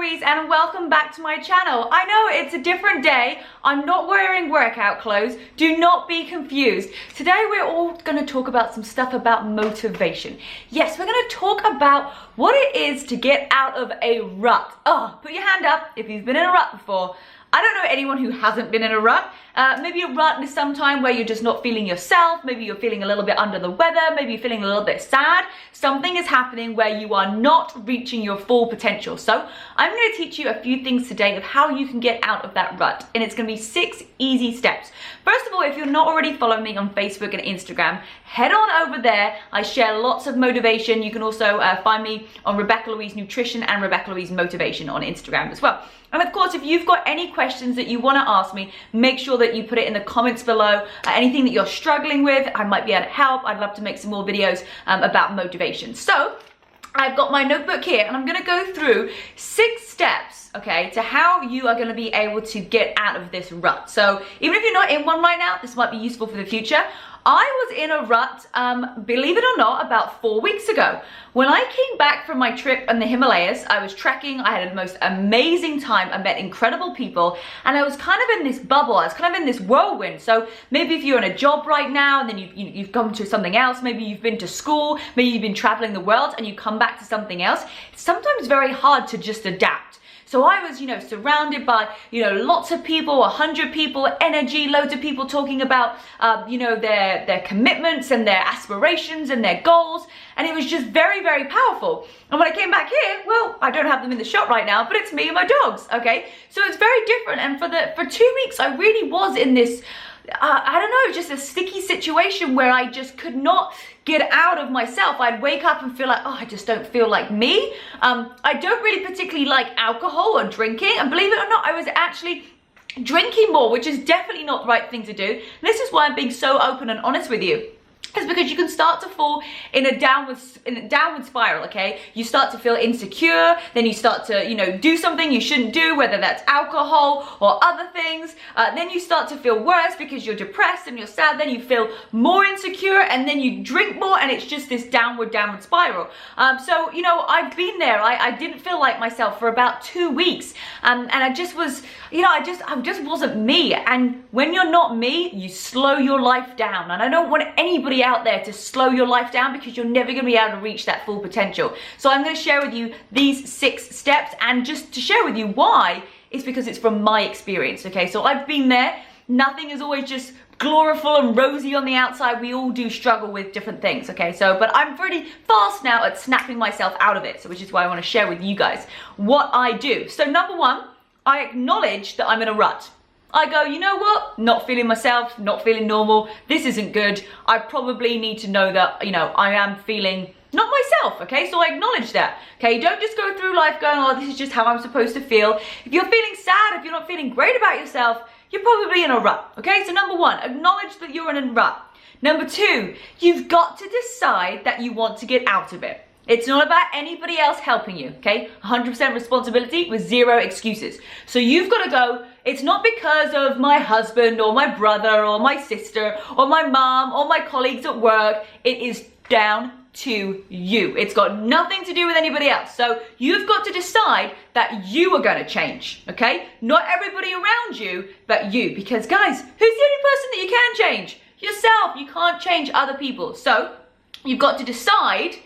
Rebecca-Louise and welcome back to my channel. I know it's a different day. I'm not wearing workout clothes. Do not be confused. Today we're all going to talk about some stuff about motivation. Yes, we're going to talk about what it is to get out of a rut. Oh, put your hand up if you've been in a rut before. I don't know anyone who hasn't been in a rut. Maybe a rut is some time where you're just not feeling yourself. Maybe you're feeling a little bit under the weather. Maybe you're feeling a little bit sad. Something is happening where you are not reaching your full potential. So I'm going to teach you a few things today of how you can get out of that rut. And it's going to be 6 easy steps. First of all, if you're not already following me on Facebook and Instagram, head on over there. I share lots of motivation. You can also find me on Rebecca-Louise Nutrition and Rebecca-Louise Motivation on Instagram as well. And of course, if you've got any questions that you want to ask me, make sure that you put it in the comments below. Anything that you're struggling with, I might be able to help. I'd love to make some more videos about motivation. So I've got my notebook here and I'm going to go through 6 steps, okay, to how you are going to be able to get out of this rut. So even if you're not in one right now, this might be useful for the future. I was in a rut, believe it or not, about 4 weeks ago. When I came back from my trip in the Himalayas, I was trekking, I had the most amazing time, I met incredible people, and I was kind of in this bubble, I was kind of in this whirlwind. So maybe if you're in a job right now, and then you've come to something else, maybe you've been to school, maybe you've been traveling the world, and you come back to something else, it's sometimes very hard to just adapt. So I was, surrounded by, lots of people, 100 people, energy, loads of people talking about, their commitments and their aspirations and their goals. And it was just very, very powerful. And when I came back here, well, I don't have them in the shop right now, but it's me and my dogs, okay? So it's very different. And for 2 weeks, I really was in this, I don't know, just a sticky situation where I just could not get out of myself. I'd wake up and feel like, oh, I just don't feel like me. I don't really particularly like alcohol or drinking. And believe it or not, I was actually drinking more, which is definitely not the right thing to do. And this is why I'm being so open and honest with you. It's because you can start to fall in a downward spiral, okay? You start to feel insecure, then you start to, do something you shouldn't do, whether that's alcohol or other things. Then you start to feel worse because you're depressed and you're sad. Then you feel more insecure and then you drink more and it's just this downward spiral. So, I've been there. I didn't feel like myself for about 2 weeks. And I just was, I just wasn't me. And when you're not me, you slow your life down. And I don't want anybody out there to slow your life down because you're never going to be able to reach that full potential. So I'm going to share with you these 6 steps, and just to share with you why, it's because it's from my experience, okay? So I've been there. Nothing is always just glorious and rosy on the outside. We all do struggle with different things, okay? But I'm pretty fast now at snapping myself out of it, so which is why I want to share with you guys what I do. So number 1, I acknowledge that I'm in a rut. I go, you know what? Not feeling myself, not feeling normal. This isn't good. I probably need to know that, I am feeling not myself, okay? So I acknowledge that, okay? Don't just go through life going, oh, this is just how I'm supposed to feel. If you're feeling sad, if you're not feeling great about yourself, you're probably in a rut, okay? So number 1, acknowledge that you're in a rut. Number 2, you've got to decide that you want to get out of it. It's not about anybody else helping you, okay? 100% responsibility with 0 excuses. So you've got to go, it's not because of my husband or my brother or my sister or my mom or my colleagues at work. It is down to you. It's got nothing to do with anybody else. So you've got to decide that you are going to change, okay? Not everybody around you, but you. Because guys, who's the only person that you can change? Yourself. You can't change other people. So you've got to decide,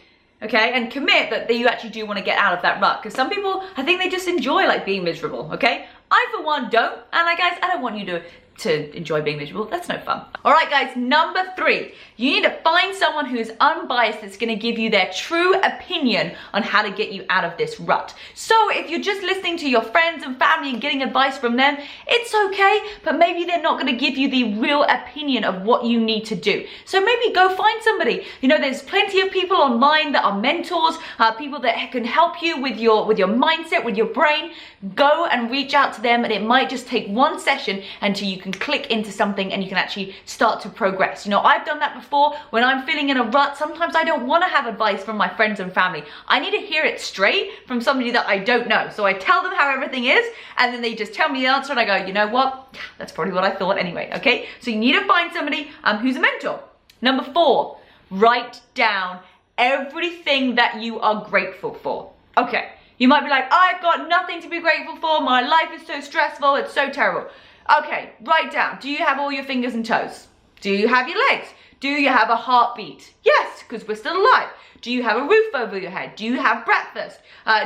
okay, and commit that you actually do want to get out of that rut. Because some people, I think they just enjoy like being miserable, okay? I, for one, don't. And guys, I don't want you to enjoy being miserable. That's no fun. All right, guys, number 3, you need to find someone who is unbiased that's going to give you their true opinion on how to get you out of this rut. So if you're just listening to your friends and family and getting advice from them, it's okay, but maybe they're not going to give you the real opinion of what you need to do. So maybe go find somebody. There's plenty of people online that are mentors, people that can help you with your mindset, with your brain. Go and reach out to them, and it might just take 1 session until you can click into something and you can actually start to progress. I've done that before. When I'm feeling in a rut, sometimes I don't want to have advice from my friends and family. I need to hear it straight from somebody that I don't know. So I tell them how everything is, and then they just tell me the answer, and I go, you know what? That's probably what I thought anyway, okay? So you need to find somebody who's a mentor. Number 4, write down everything that you are grateful for. Okay, You might be like, I've got nothing to be grateful for. My life is so stressful. It's so terrible. Okay, write down. Do you have all your fingers and toes? Do you have your legs? Do you have a heartbeat? Yes, because we're still alive. Do you have a roof over your head? Do you have breakfast?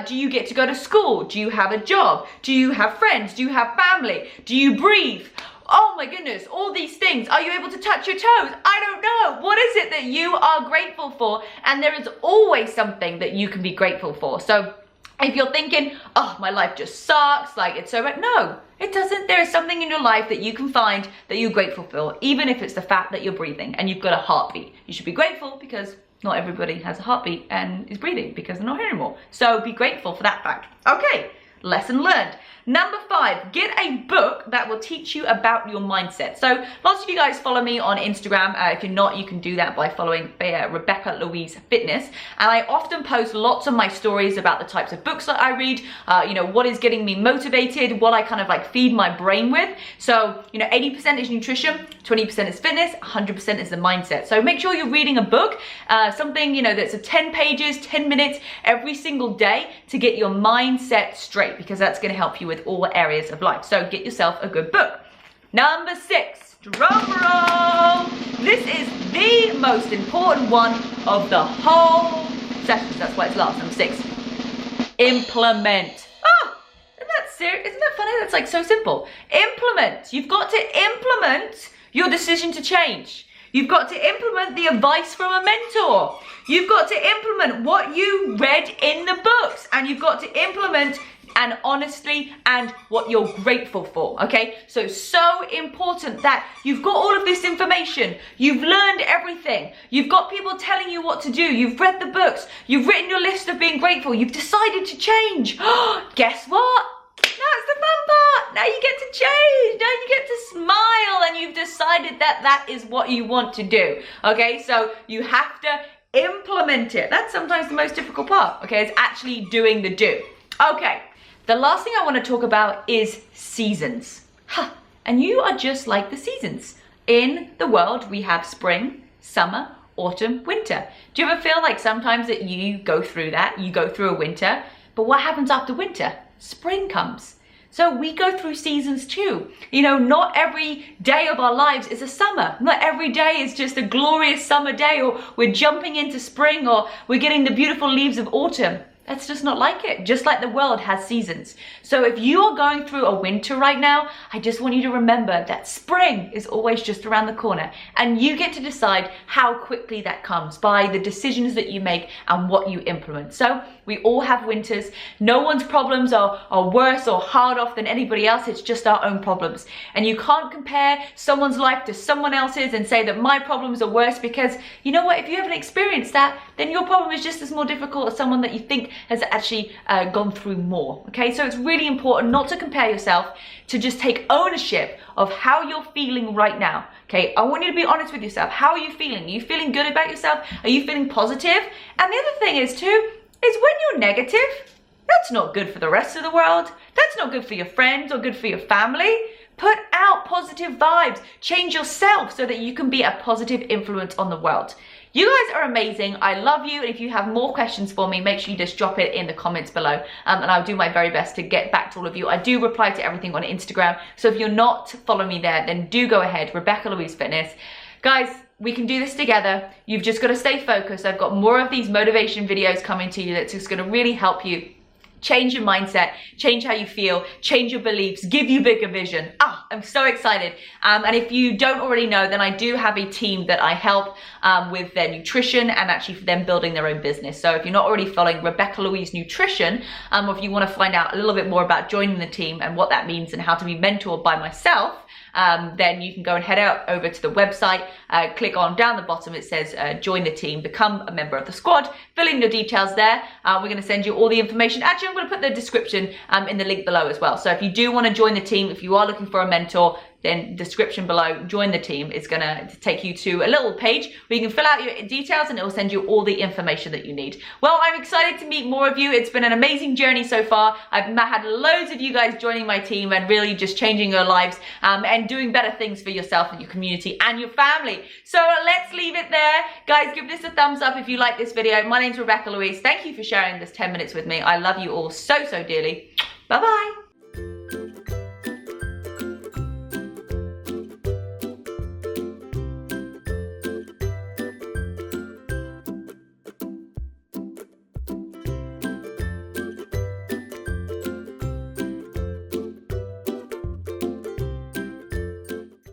Do you get to go to school? Do you have a job? Do you have friends? Do you have family? Do you breathe? Oh my goodness, all these things. Are you able to touch your toes? I don't know. What is it that you are grateful for? And there is always something that you can be grateful for. So if you're thinking, oh, my life just sucks, like it's so bad. No, it doesn't. There is something in your life that you can find that you're grateful for, even if it's the fact that you're breathing and you've got a heartbeat. You should be grateful because not everybody has a heartbeat and is breathing because they're not here anymore. So be grateful for that fact. Okay, lesson learned. Number 5, get a book that will teach you about your mindset. So lots of you guys follow me on Instagram. If you're not, you can do that by following Rebecca-Louise Fitness. And I often post lots of my stories about the types of books that I read, you know, what is getting me motivated, what I kind of like feed my brain with. So, you know, 80% is nutrition, 20% is fitness, 100% is the mindset. So make sure you're reading a book, something, you know, that's 10 pages, 10 minutes every single day to get your mindset straight, because that's going to help you with all areas of life. So get yourself a good book. Number 6, drum roll. This is the most important one of the whole session. That's why it's last. Number 6, implement. Oh, isn't that serious? Isn't that funny? That's like so simple. Implement. You've got to implement your decision to change. You've got to implement the advice from a mentor. You've got to implement what you read in the books, and you've got to implement and honestly and what you're grateful for. Okay, so important that you've got all of this information, you've learned everything, you've got people telling you what to do, you've read the books, you've written your list of being grateful, you've decided to change. Guess what? That's the fun part. Now you get to change. Now you get to smile, and you've decided that that is what you want to do. Okay, so you have to implement it. That's sometimes the most difficult part. Okay, it's actually doing the do. Okay. The last thing I want to talk about is seasons. And you are just like the seasons. In the world, we have spring, summer, autumn, winter. Do you ever feel like sometimes that you go through that? You go through a winter, but what happens after winter? Spring comes. So we go through seasons too. You know, not every day of our lives is a summer. Not every day is just a glorious summer day, or we're jumping into spring, or we're getting the beautiful leaves of autumn. That's just not like it. Just like the world has seasons. So if you are going through a winter right now, I just want you to remember that spring is always just around the corner, and you get to decide how quickly that comes by the decisions that you make and what you implement. So we all have winters. No one's problems are worse or hard off than anybody else. It's just our own problems. And you can't compare someone's life to someone else's and say that my problems are worse, because you know what? If you haven't experienced that, then your problem is just as more difficult as someone that you think has actually gone through more. Okay, so it's really important not to compare yourself, to just take ownership of how you're feeling right now. Okay, I want you to be honest with yourself. How are you feeling? Are you feeling good about yourself? Are you feeling positive? And the other thing is too, is when you're negative, that's not good for the rest of the world. That's not good for your friends or good for your family. Put out positive vibes. Change yourself so that you can be a positive influence on the world. You guys are amazing. I love you. And if you have more questions for me, make sure you just drop it in the comments below. And I'll do my very best to get back to all of you. I do reply to everything on Instagram. So if you're not following me there, then do go ahead. Rebecca-Louise Fitness. Guys, we can do this together. You've just got to stay focused. I've got more of these motivation videos coming to you that's just going to really help you change your mindset, change how you feel, change your beliefs, give you bigger vision. I'm so excited. And if you don't already know, then I do have a team that I help with their nutrition and actually for them building their own business. So if you're not already following Rebecca-Louise Nutrition, or if you want to find out a little bit more about joining the team and what that means and how to be mentored by myself, then you can go and head out over to the website, click on down the bottom, it says join the team, become a member of the squad, fill in your details there. We're going to send you all the information. Actually, I'm going to put the description in the link below as well. So if you do want to join the team, if you are looking for a mentor, then description below, join the team. It's gonna take you to a little page where you can fill out your details and it will send you all the information that you need. Well, I'm excited to meet more of you. It's been an amazing journey so far. I've had loads of you guys joining my team and really just changing your lives and doing better things for yourself and your community and your family. So let's leave it there. Guys, give this a thumbs up if you like this video. My name's Rebecca-Louise. Thank you for sharing this 10 minutes with me. I love you all so, so dearly. Bye-bye.